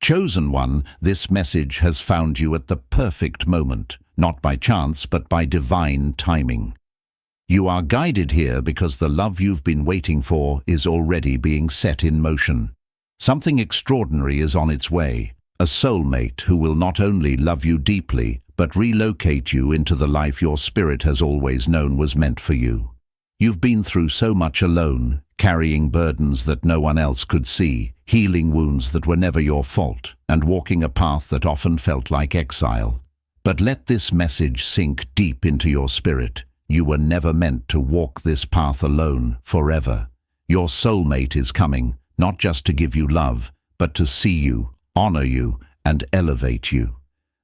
Chosen one, this message has found you at the perfect moment, not by chance but by divine timing. You are guided here because the love you've been waiting for is already being set in motion. Something extraordinary is on its way, a soulmate who will not only love you deeply, but relocate you into the life your spirit has always known was meant for you. You've been through so much alone, carrying burdens that no one else could see, healing wounds that were never your fault, and walking a path that often felt like exile. But let this message sink deep into your spirit. You were never meant to walk this path alone forever. Your soulmate is coming, not just to give you love, but to see you, honor you, and elevate you.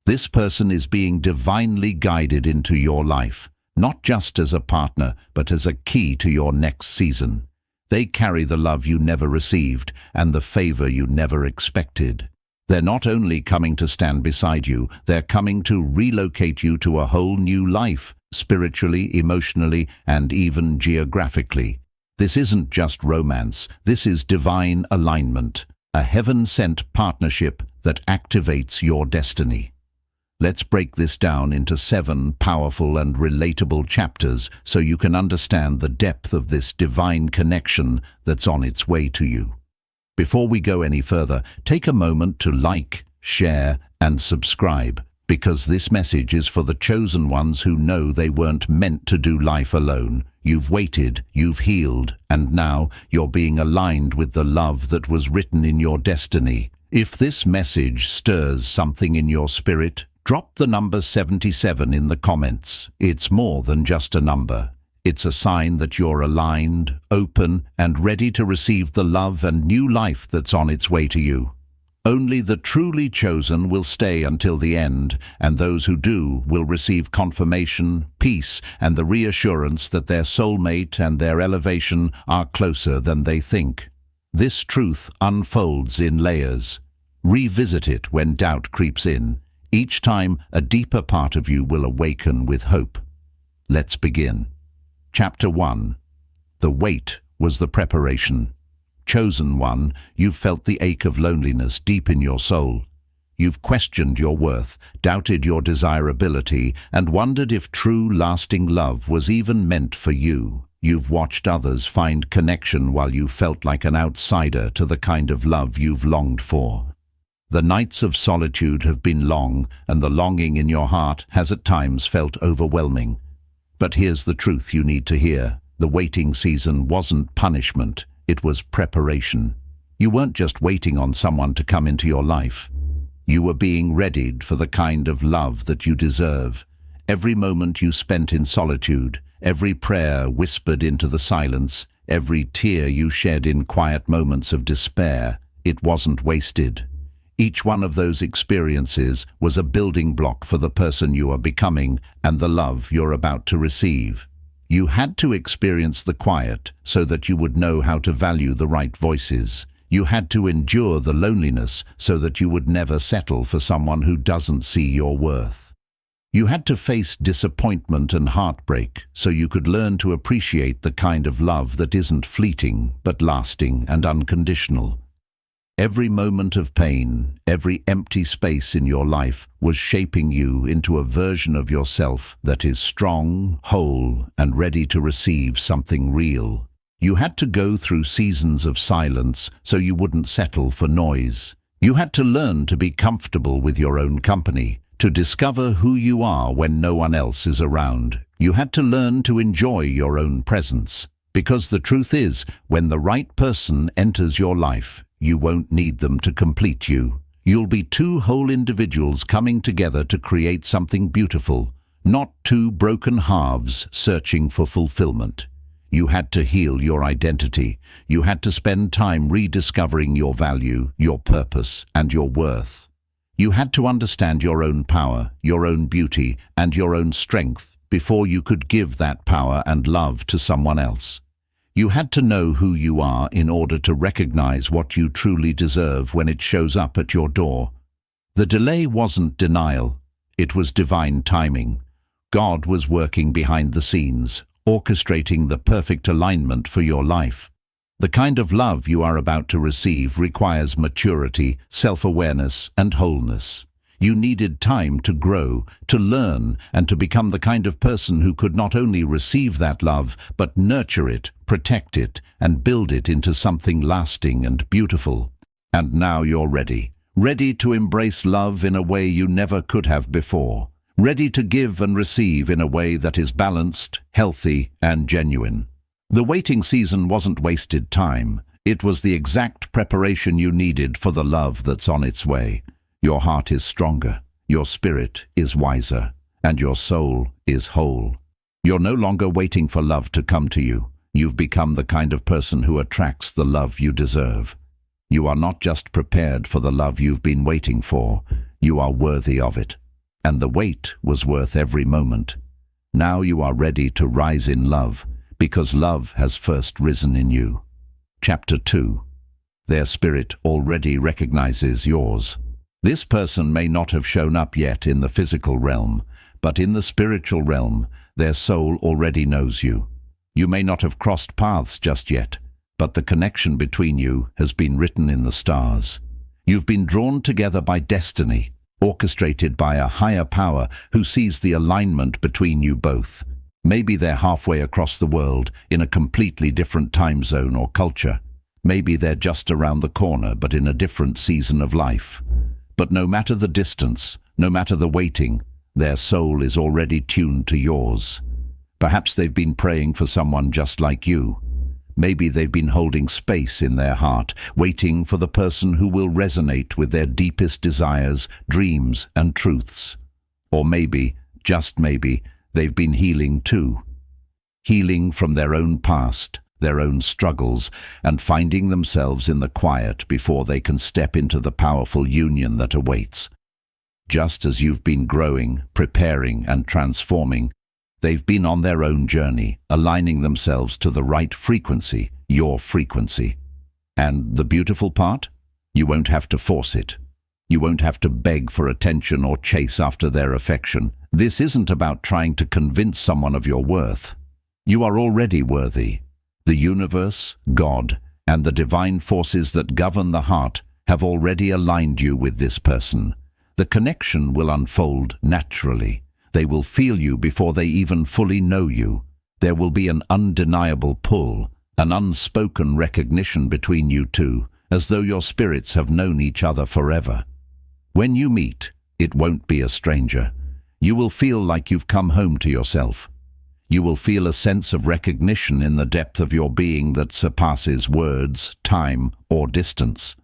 This person is being divinely guided into your life, not just as a partner, but as a key to your next season. They carry the love you never received and the favor you never expected. They're not only coming to stand beside you, they're coming to relocate you to a whole new life, spiritually, emotionally, and even geographically. This isn't just romance, this is divine alignment, a heaven-sent partnership that activates your destiny. Let's break this down into 7 powerful and relatable chapters so you can understand the depth of this divine connection that's on its way to you. Before we go any further, take a moment to like, share, and subscribe, because this message is for the chosen ones who know they weren't meant to do life alone. You've waited, you've healed, and now you're being aligned with the love that was written in your destiny. If this message stirs something in your spirit, drop the number 77 in the comments. It's more than just a number. It's a sign that you're aligned, open, and ready to receive the love and new life that's on its way to you. Only the truly chosen will stay until the end, and those who do will receive confirmation, peace, and the reassurance that their soulmate and their elevation are closer than they think. This truth unfolds in layers. Revisit it when doubt creeps in. Each time, a deeper part of you will awaken with hope. Let's begin. Chapter 1. The wait was the preparation. Chosen one, you've felt the ache of loneliness deep in your soul. You've questioned your worth, doubted your desirability, and wondered if true, lasting love was even meant for you. You've watched others find connection while you felt like an outsider to the kind of love you've longed for. The nights of solitude have been long, and the longing in your heart has at times felt overwhelming. But here's the truth you need to hear. The waiting season wasn't punishment, it was preparation. You weren't just waiting on someone to come into your life. You were being readied for the kind of love that you deserve. Every moment you spent in solitude, every prayer whispered into the silence, every tear you shed in quiet moments of despair, it wasn't wasted. Each one of those experiences was a building block for the person you are becoming and the love you're about to receive. You had to experience the quiet so that you would know how to value the right voices. You had to endure the loneliness so that you would never settle for someone who doesn't see your worth. You had to face disappointment and heartbreak so you could learn to appreciate the kind of love that isn't fleeting but lasting and unconditional. Every moment of pain, every empty space in your life was shaping you into a version of yourself that is strong, whole, and ready to receive something real. You had to go through seasons of silence so you wouldn't settle for noise. You had to learn to be comfortable with your own company, to discover who you are when no one else is around. You had to learn to enjoy your own presence. Because the truth is, when the right person enters your life, you won't need them to complete you. You'll be 2 whole individuals coming together to create something beautiful, not 2 broken halves searching for fulfillment. You had to heal your identity. You had to spend time rediscovering your value, your purpose, and your worth. You had to understand your own power, your own beauty, and your own strength before you could give that power and love to someone else. You had to know who you are in order to recognize what you truly deserve when it shows up at your door. The delay wasn't denial, it was divine timing. God was working behind the scenes, orchestrating the perfect alignment for your life. The kind of love you are about to receive requires maturity, self-awareness, and wholeness. You needed time to grow, to learn, and to become the kind of person who could not only receive that love, but nurture it, protect it, and build it into something lasting and beautiful. And now you're ready. Ready to embrace love in a way you never could have before. Ready to give and receive in a way that is balanced, healthy, and genuine. The waiting season wasn't wasted time. It was the exact preparation you needed for the love that's on its way. Your heart is stronger, your spirit is wiser, and your soul is whole. You're no longer waiting for love to come to you. You've become the kind of person who attracts the love you deserve. You are not just prepared for the love you've been waiting for, you are worthy of it. And the wait was worth every moment. Now you are ready to rise in love, because love has first risen in you. Chapter 2. Their spirit already recognizes yours. This person may not have shown up yet in the physical realm, but in the spiritual realm, their soul already knows you. You may not have crossed paths just yet, but the connection between you has been written in the stars. You've been drawn together by destiny, orchestrated by a higher power who sees the alignment between you both. Maybe they're halfway across the world in a completely different time zone or culture. Maybe they're just around the corner but in a different season of life. But no matter the distance, no matter the waiting, their soul is already tuned to yours. Perhaps they've been praying for someone just like you. Maybe they've been holding space in their heart, waiting for the person who will resonate with their deepest desires, dreams, and truths. Or maybe, just maybe, they've been healing too. Healing from their own past, their own struggles, and finding themselves in the quiet before they can step into the powerful union that awaits. Just as you've been growing, preparing, and transforming, they've been on their own journey, aligning themselves to the right frequency, your frequency. And the beautiful part? You won't have to force it. You won't have to beg for attention or chase after their affection. This isn't about trying to convince someone of your worth. You are already worthy. The universe, God, and the divine forces that govern the heart have already aligned you with this person. The connection will unfold naturally. They will feel you before they even fully know you. There will be an undeniable pull, an unspoken recognition between you two, as though your spirits have known each other forever. When you meet, it won't be a stranger. You will feel like you've come home to yourself. You will feel a sense of recognition in the depth of your being that surpasses words, time, or distance.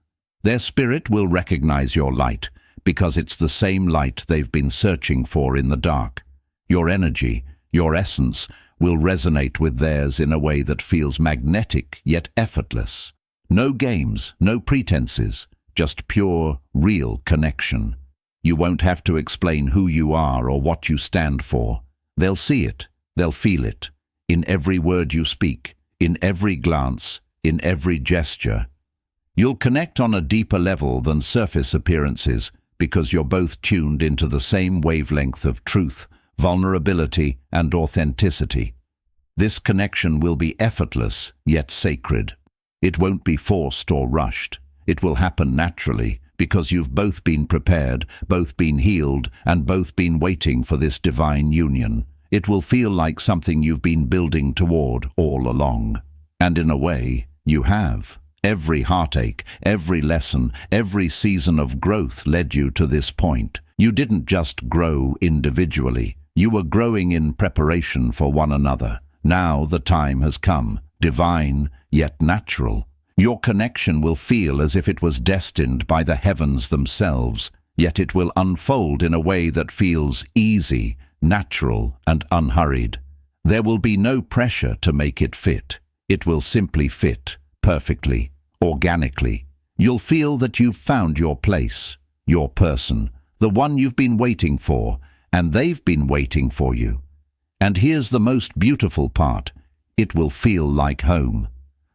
Their spirit will recognize your light, because it's the same light they've been searching for in the dark. Your energy, your essence, will resonate with theirs in a way that feels magnetic yet effortless. No games, no pretenses, just pure, real connection. You won't have to explain who you are or what you stand for. They'll see it, they'll feel it, in every word you speak, in every glance, in every gesture. You'll connect on a deeper level than surface appearances, because you're both tuned into the same wavelength of truth, vulnerability, and authenticity. This connection will be effortless, yet sacred. It won't be forced or rushed. It will happen naturally, because you've both been prepared, both been healed, and both been waiting for this divine union. It will feel like something you've been building toward all along. And in a way, you have. Every heartache, every lesson, every season of growth led you to this point. You didn't just grow individually. You were growing in preparation for one another. Now the time has come, divine yet natural. Your connection will feel as if it was destined by the heavens themselves, yet it will unfold in a way that feels easy, natural, and unhurried. There will be no pressure to make it fit. It will simply fit. Perfectly, organically. You'll feel that you've found your place, your person, the one you've been waiting for, and they've been waiting for you. And here's the most beautiful part. It will feel like home.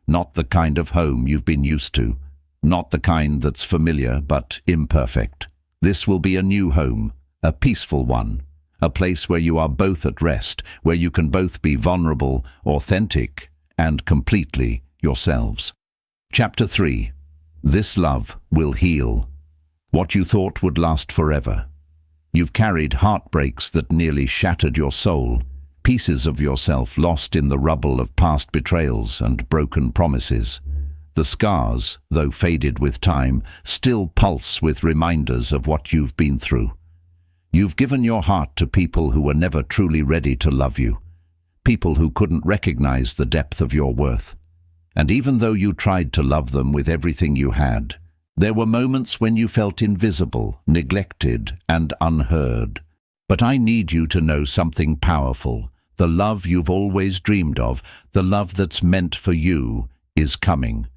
Not the kind of home you've been used to. Not the kind that's familiar but imperfect. This will be a new home, a peaceful one. A place where you are both at rest, where you can both be vulnerable, authentic, and completely yourselves. Chapter 3. This love will heal. What you thought would last forever. You've carried heartbreaks that nearly shattered your soul, pieces of yourself lost in the rubble of past betrayals and broken promises. The scars, though faded with time, still pulse with reminders of what you've been through. You've given your heart to people who were never truly ready to love you, people who couldn't recognize the depth of your worth. And even though you tried to love them with everything you had, there were moments when you felt invisible, neglected, and unheard. But I need you to know something powerful. The love you've always dreamed of, the love that's meant for you, is coming.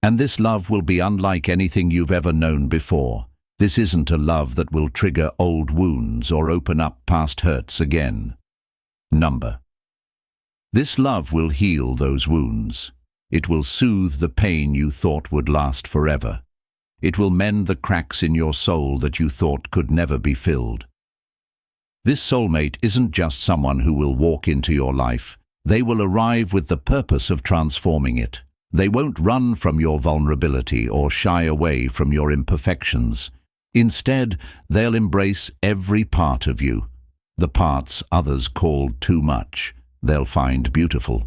And this love will be unlike anything you've ever known before. This isn't a love that will trigger old wounds or open up past hurts again. This love will heal those wounds. It will soothe the pain you thought would last forever. It will mend the cracks in your soul that you thought could never be filled. This soulmate isn't just someone who will walk into your life. They will arrive with the purpose of transforming it. They won't run from your vulnerability or shy away from your imperfections. Instead, they'll embrace every part of you. The parts others called too much, they'll find beautiful.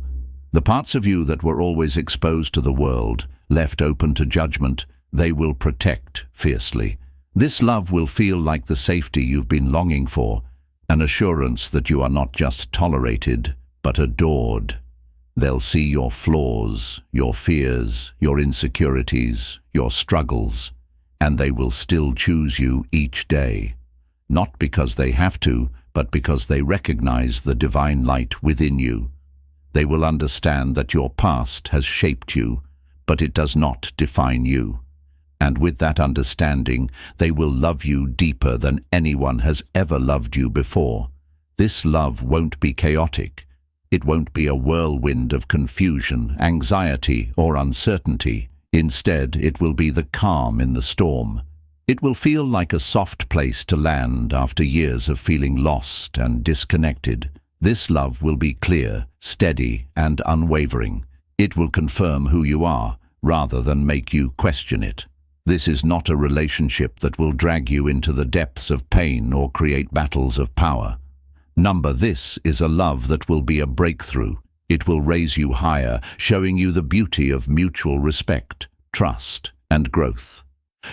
The parts of you that were always exposed to the world, left open to judgment, they will protect fiercely. This love will feel like the safety you've been longing for, an assurance that you are not just tolerated, but adored. They'll see your flaws, your fears, your insecurities, your struggles, and they will still choose you each day. Not because they have to, but because they recognize the divine light within you. They will understand that your past has shaped you, but it does not define you. And with that understanding, they will love you deeper than anyone has ever loved you before. This love won't be chaotic. It won't be a whirlwind of confusion, anxiety, or uncertainty. Instead, it will be the calm in the storm. It will feel like a soft place to land after years of feeling lost and disconnected. This love will be clear, steady, and unwavering. It will confirm who you are, rather than make you question it. This is not a relationship that will drag you into the depths of pain or create battles of power. This is a love that will be a breakthrough. It will raise you higher, showing you the beauty of mutual respect, trust, and growth.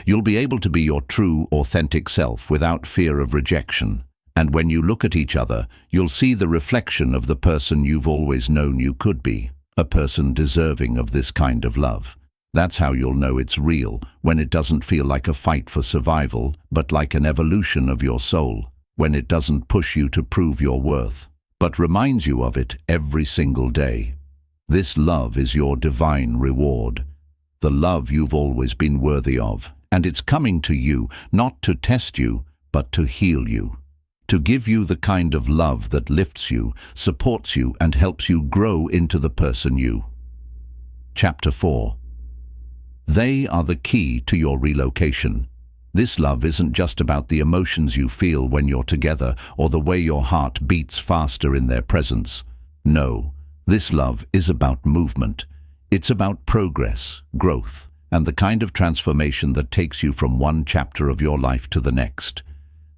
You'll be able to be your true, authentic self without fear of rejection. And when you look at each other, you'll see the reflection of the person you've always known you could be, a person deserving of this kind of love. That's how you'll know it's real, when it doesn't feel like a fight for survival, but like an evolution of your soul. When it doesn't push you to prove your worth, but reminds you of it every single day. This love is your divine reward, the love you've always been worthy of, and it's coming to you, not to test you, but to heal you, to give you the kind of love that lifts you, supports you, and helps you grow into the person you. Chapter 4. They are the key to your relocation. This love isn't just about the emotions you feel when you're together or the way your heart beats faster in their presence. No, this love is about movement. It's about progress, growth, and the kind of transformation that takes you from one chapter of your life to the next.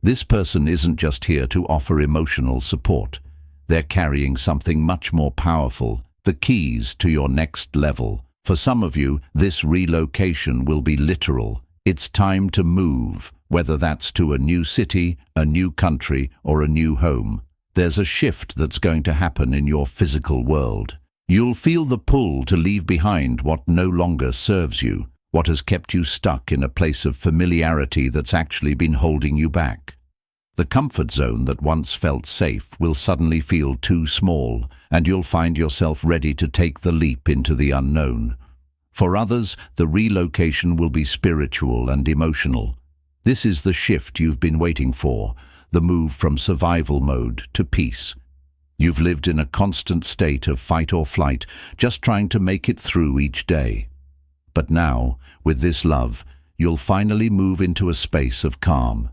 This person isn't just here to offer emotional support. They're carrying something much more powerful, the keys to your next level. For some of you, this relocation will be literal. It's time to move, whether that's to a new city, a new country, or a new home. There's a shift that's going to happen in your physical world. You'll feel the pull to leave behind what no longer serves you, what has kept you stuck in a place of familiarity that's actually been holding you back. The comfort zone that once felt safe will suddenly feel too small, and you'll find yourself ready to take the leap into the unknown. For others, the relocation will be spiritual and emotional. This is the shift you've been waiting for, the move from survival mode to peace. You've lived in a constant state of fight or flight, just trying to make it through each day. But now, with this love, you'll finally move into a space of calm.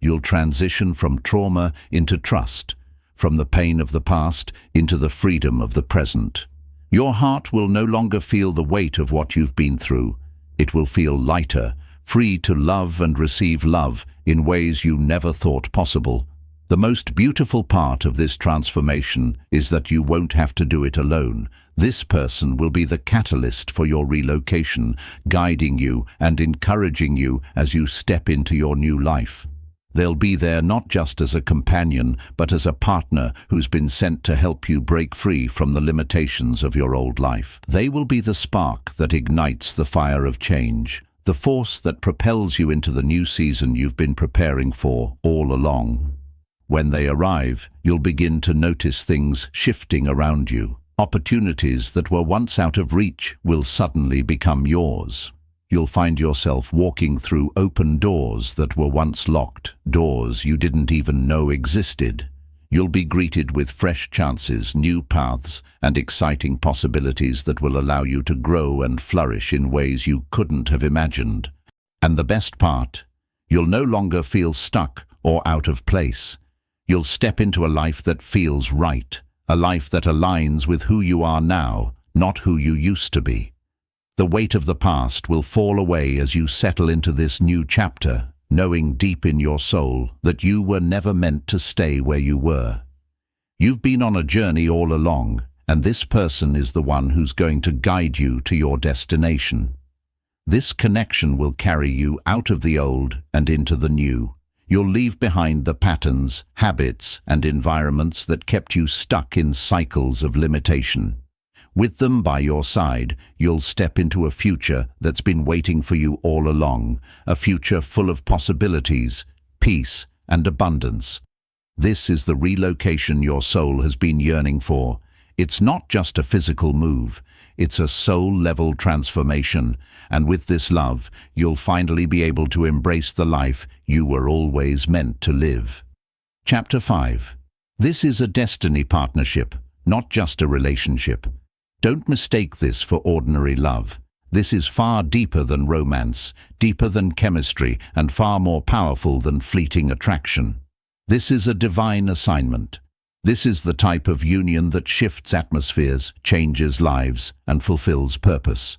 You'll transition from trauma into trust, from the pain of the past into the freedom of the present. Your heart will no longer feel the weight of what you've been through. It will feel lighter, free to love and receive love in ways you never thought possible. The most beautiful part of this transformation is that you won't have to do it alone. This person will be the catalyst for your relocation, guiding you and encouraging you as you step into your new life. They'll be there not just as a companion, but as a partner who's been sent to help you break free from the limitations of your old life. They will be the spark that ignites the fire of change, the force that propels you into the new season you've been preparing for all along. When they arrive, you'll begin to notice things shifting around you. Opportunities that were once out of reach will suddenly become yours. You'll find yourself walking through open doors that were once locked, doors you didn't even know existed. You'll be greeted with fresh chances, new paths, and exciting possibilities that will allow you to grow and flourish in ways you couldn't have imagined. And the best part, you'll no longer feel stuck or out of place. You'll step into a life that feels right, a life that aligns with who you are now, not who you used to be. The weight of the past will fall away as you settle into this new chapter, knowing deep in your soul that you were never meant to stay where you were. You've been on a journey all along, and this person is the one who's going to guide you to your destination. This connection will carry you out of the old and into the new. You'll leave behind the patterns, habits, and environments that kept you stuck in cycles of limitation. With them by your side, you'll step into a future that's been waiting for you all along, a future full of possibilities, peace, and abundance. This is the relocation your soul has been yearning for. It's not just a physical move, it's a soul-level transformation, and with this love, you'll finally be able to embrace the life you were always meant to live. Chapter 5. This is a destiny partnership, not just a relationship. Don't mistake this for ordinary love. This is far deeper than romance, deeper than chemistry, and far more powerful than fleeting attraction. This is a divine assignment. This is the type of union that shifts atmospheres, changes lives, and fulfills purpose.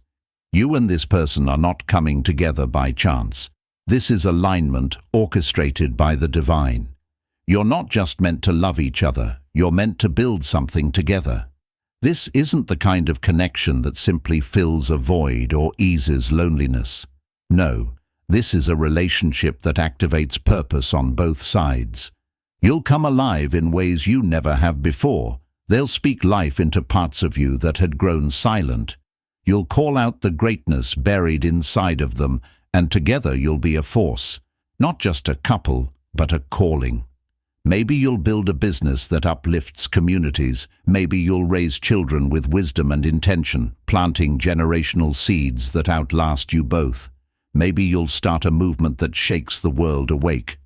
You and this person are not coming together by chance. This is alignment orchestrated by the divine. You're not just meant to love each other, you're meant to build something together. This isn't the kind of connection that simply fills a void or eases loneliness. No, this is a relationship that activates purpose on both sides. You'll come alive in ways you never have before. They'll speak life into parts of you that had grown silent. You'll call out the greatness buried inside of them, and together you'll be a force. Not just a couple, but a calling. Maybe you'll build a business that uplifts communities. Maybe you'll raise children with wisdom and intention, planting generational seeds that outlast you both. Maybe you'll start a movement that shakes the world awake.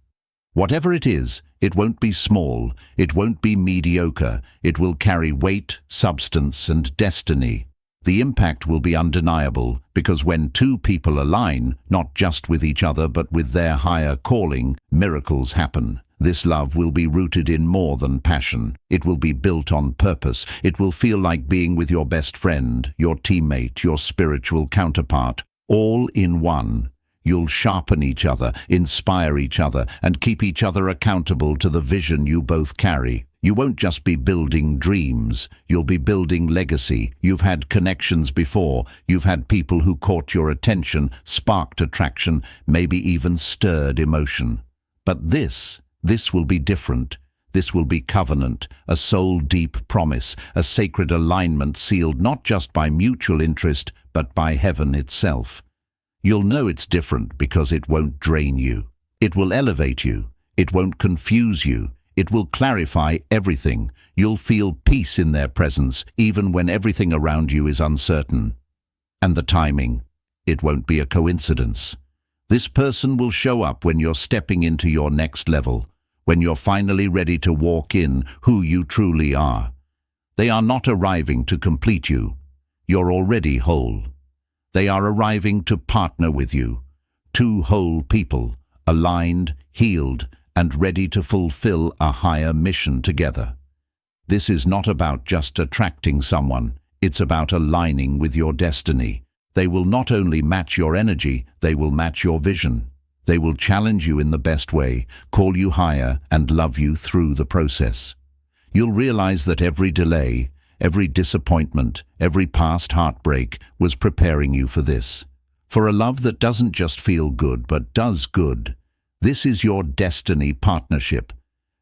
Whatever it is, it won't be small, it won't be mediocre, it will carry weight, substance, and destiny. The impact will be undeniable, because when two people align, not just with each other but with their higher calling, miracles happen. This love will be rooted in more than passion. It will be built on purpose. It will feel like being with your best friend, your teammate, your spiritual counterpart, all in one. You'll sharpen each other, inspire each other, and keep each other accountable to the vision you both carry. You won't just be building dreams, you'll be building legacy. You've had connections before. You've had people who caught your attention, sparked attraction, maybe even stirred emotion. But this will be different. This will be covenant, a soul-deep promise, a sacred alignment sealed not just by mutual interest, but by heaven itself. You'll know it's different because it won't drain you. It will elevate you. It won't confuse you. It will clarify everything. You'll feel peace in their presence, even when everything around you is uncertain. And the timing, it won't be a coincidence. This person will show up when you're stepping into your next level, when you're finally ready to walk in who you truly are. They are not arriving to complete you. You're already whole. They are arriving to partner with you. Two whole people, aligned, healed, and ready to fulfill a higher mission together. This is not about just attracting someone. It's about aligning with your destiny. They will not only match your energy, they will match your vision. They will challenge you in the best way, call you higher, and love you through the process. You'll realize that every delay, every disappointment, every past heartbreak was preparing you for this. For a love that doesn't just feel good, but does good. This is your destiny partnership.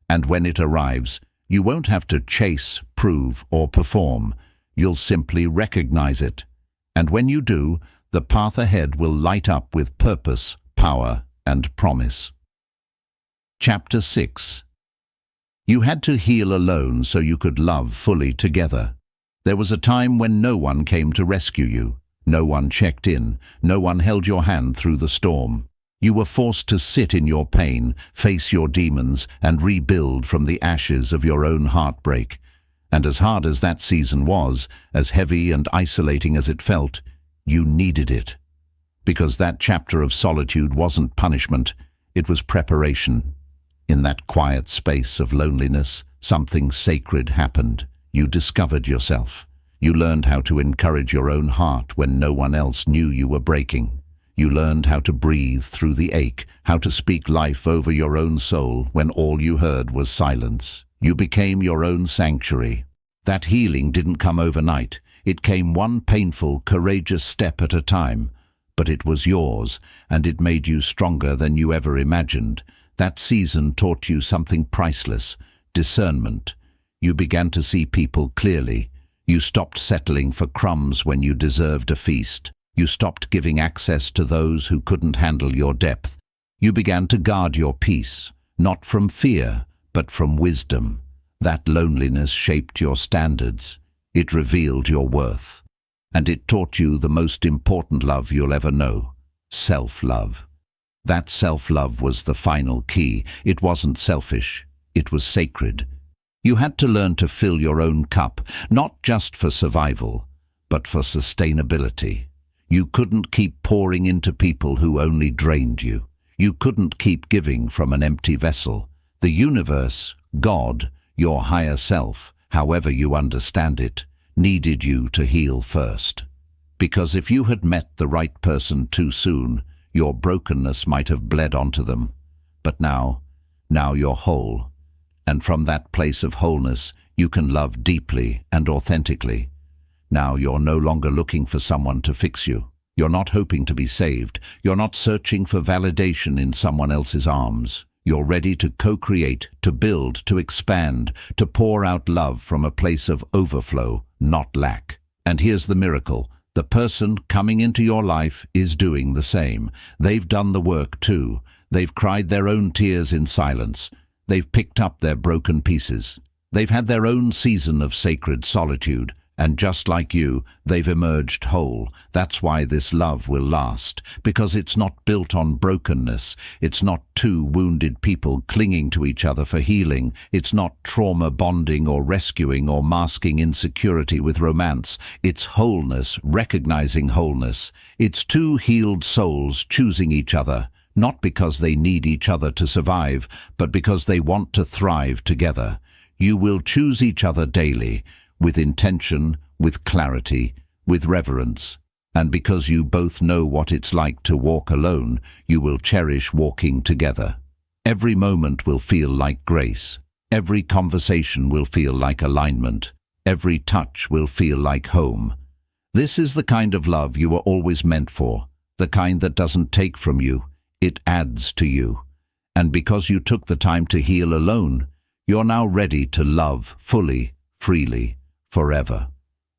And when it arrives, you won't have to chase, prove, or perform. You'll simply recognize it. And when you do, the path ahead will light up with purpose, power, and promise. Chapter 6. You had to heal alone so you could love fully together. There was a time when no one came to rescue you. No one checked in. No one held your hand through the storm. You were forced to sit in your pain, face your demons, and rebuild from the ashes of your own heartbreak. And as hard as that season was, as heavy and isolating as it felt, you needed it. Because that chapter of solitude wasn't punishment, it was preparation. In that quiet space of loneliness, something sacred happened. You discovered yourself. You learned how to encourage your own heart when no one else knew you were breaking. You learned how to breathe through the ache, how to speak life over your own soul when all you heard was silence. You became your own sanctuary. That healing didn't come overnight. It came one painful, courageous step at a time. But it was yours, and it made you stronger than you ever imagined. That season taught you something priceless: discernment. You began to see people clearly. You stopped settling for crumbs when you deserved a feast. You stopped giving access to those who couldn't handle your depth. You began to guard your peace, not from fear, but from wisdom. That loneliness shaped your standards. It revealed your worth. And it taught you the most important love you'll ever know: self-love. That self-love was the final key. It wasn't selfish. It was sacred. You had to learn to fill your own cup, not just for survival, but for sustainability. You couldn't keep pouring into people who only drained you. You couldn't keep giving from an empty vessel. The universe, God, your higher self, however you understand it, needed you to heal first. Because if you had met the right person too soon, your brokenness might have bled onto them. But now you're whole. And from that place of wholeness, you can love deeply and authentically. Now you're no longer looking for someone to fix you. You're not hoping to be saved. You're not searching for validation in someone else's arms. You're ready to co-create, to build, to expand, to pour out love from a place of overflow, not lack. And here's the miracle. The person coming into your life is doing the same. They've done the work too. They've cried their own tears in silence. They've picked up their broken pieces. They've had their own season of sacred solitude. And just like you, they've emerged whole. That's why this love will last, because it's not built on brokenness. It's not two wounded people clinging to each other for healing. It's not trauma bonding or rescuing or masking insecurity with romance. It's wholeness, recognizing wholeness. It's two healed souls choosing each other, not because they need each other to survive, but because they want to thrive together. You will choose each other daily, with intention, with clarity, with reverence. And because you both know what it's like to walk alone, you will cherish walking together. Every moment will feel like grace. Every conversation will feel like alignment. Every touch will feel like home. This is the kind of love you were always meant for, the kind that doesn't take from you, it adds to you. And because you took the time to heal alone, you're now ready to love fully, freely, forever.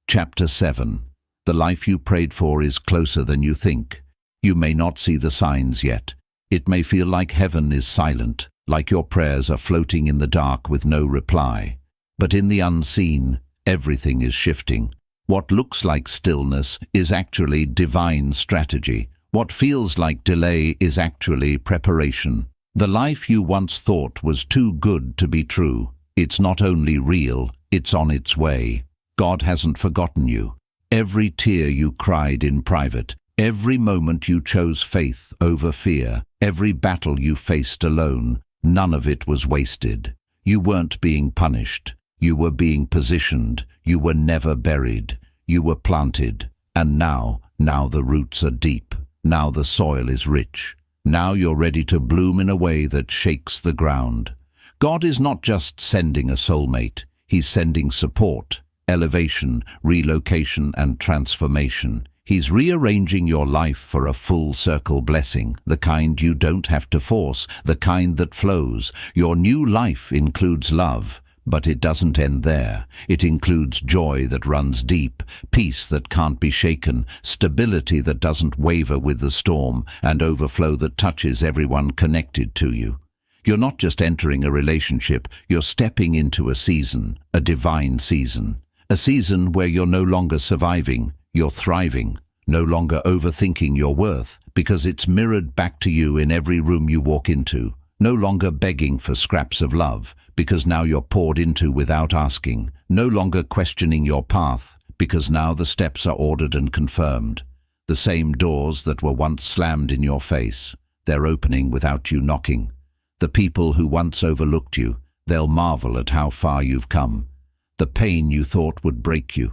Chapter 7. The life you prayed for is closer than you think. You may not see the signs yet. It may feel like heaven is silent, like your prayers are floating in the dark with no reply. But in the unseen, everything is shifting. What looks like stillness is actually divine strategy. What feels like delay is actually preparation. The life you once thought was too good to be true, it's not only real, it's on its way. God hasn't forgotten you. Every tear you cried in private, every moment you chose faith over fear, every battle you faced alone, none of it was wasted. You weren't being punished. You were being positioned. You were never buried. You were planted, and now the roots are deep. Now the soil is rich. Now you're ready to bloom in a way that shakes the ground. God is not just sending a soulmate. He's sending support, elevation, relocation, and transformation. He's rearranging your life for a full circle blessing, the kind you don't have to force, the kind that flows. Your new life includes love, but it doesn't end there. It includes joy that runs deep, peace that can't be shaken, stability that doesn't waver with the storm, and overflow that touches everyone connected to you. You're not just entering a relationship, you're stepping into a season, a divine season. A season where you're no longer surviving, you're thriving. No longer overthinking your worth, because it's mirrored back to you in every room you walk into. No longer begging for scraps of love, because now you're poured into without asking. No longer questioning your path, because now the steps are ordered and confirmed. The same doors that were once slammed in your face, they're opening without you knocking. The people who once overlooked you, they'll marvel at how far you've come. The pain you thought would break you,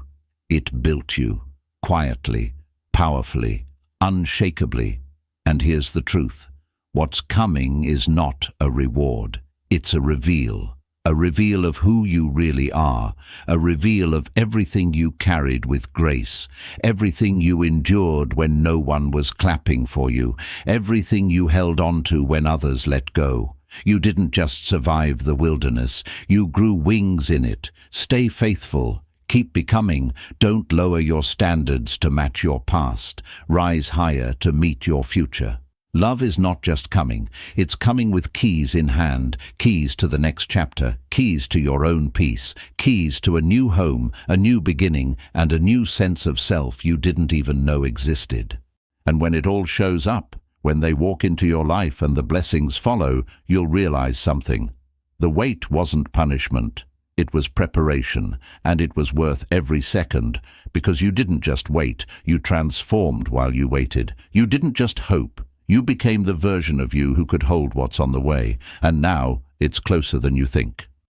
it built you, quietly, powerfully, unshakably. And here's the truth. What's coming is not a reward. It's a reveal of who you really are, a reveal of everything you carried with grace, everything you endured when no one was clapping for you, everything you held on to when others let go. You didn't just survive the wilderness, you grew wings in it. Stay faithful. Keep becoming. Don't lower your standards to match your past. Rise higher to meet your future. Love is not just coming. It's coming with keys in hand, keys to the next chapter, keys to your own peace, keys to a new home, a new beginning, and a new sense of self you didn't even know existed. And when it all shows up, when they walk into your life and the blessings follow, you'll realize something. The wait wasn't punishment. It was preparation, and it was worth every second, because you didn't just wait, you transformed while you waited. You didn't just hope, you became the version of you who could hold what's on the way, and now it's closer than you think.